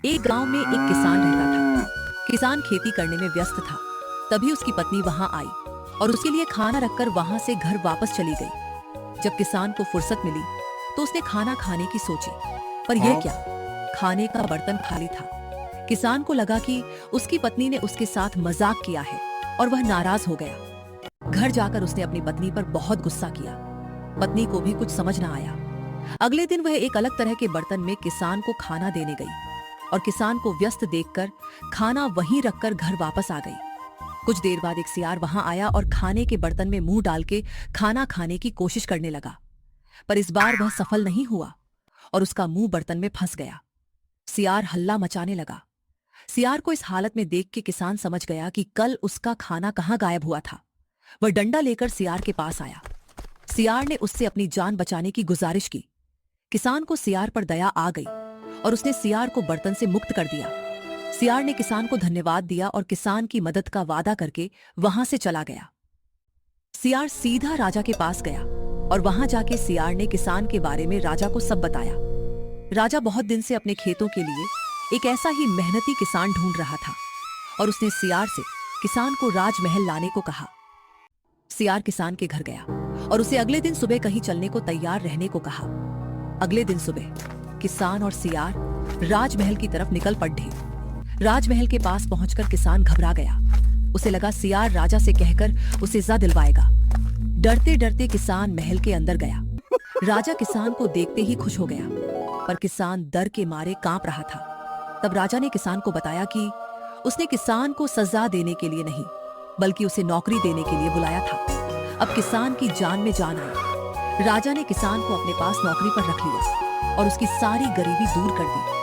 एक गांव में एक किसान रहता था। किसान खेती करने में व्यस्त था। तभी उसकी पत्नी वहां आई और उसके लिए खाना रखकर वहां से घर वापस चली गई। जब किसान को फुर्सत मिली तो उसने खाना खाने की सोची, पर यह क्या, खाने का बर्तन खाली था। किसान को लगा कि उसकी पत्नी ने उसके साथ मजाक किया है और वह नाराज हो गया। घर जाकर उसने अपनी पत्नी पर बहुत गुस्सा किया। पत्नी को भी कुछ समझ ना आया। अगले दिन वह एक अलग तरह के बर्तन में किसान को खाना देने गई और किसान को व्यस्त देखकर खाना वहीं रखकर घर वापस आ गई। कुछ देर बाद एक सियार वहां आया और खाने के बर्तन में मुंह डाल के खाना खाने की कोशिश करने लगा, पर इस बार वह सफल नहीं हुआ और उसका मुंह बर्तन में फंस गया। सियार हल्ला मचाने लगा। सियार को इस हालत में देख के किसान समझ गया कि कल उसका खाना कहाँ गायब हुआ था। वह डंडा लेकर सियार के पास आया। सियार ने उससे अपनी जान बचाने की गुजारिश की। किसान को सियार पर दया आ गई और उसने सियार को बर्तन से मुक्त कर दिया। सियार ने किसान को धन्यवाद दिया और किसान की मदद का वादा करके वहां से चला गया। सियार सीधा राजा के पास गया और वहां जाके सियार ने किसान के बारे में राजा को सब बताया। राजा बहुत दिन से अपने खेतों के लिए एक ऐसा ही मेहनती किसान ढूंढ रहा था और उसने सियार से किसान को राजमहल लाने को कहा। सियार किसान के घर गया और उसे अगले दिन सुबह कहीं चलने को तैयार रहने को कहा। अगले दिन सुबह किसान और सियार राजमहल की तरफ निकल पड़े। राजमहल के पास पहुंचकर किसान घबरा गया। उसे लगा सियार राजा से कहकर उसे इज्जत दिलवाएगा। डरते डरते किसान महल के अंदर गया। राजा किसान को देखते ही खुश हो गया, पर किसान डर के मारे कांप रहा था। तब राजा ने किसान को बताया कि उसने किसान को सजा देने के लिए नहीं, बल्कि उसे नौकरी देने के लिए बुलाया था। अब किसान की जान में जान आई। राजा ने किसान को अपने पास नौकरी पर रख लिया और उसकी सारी गरीबी दूर कर दी।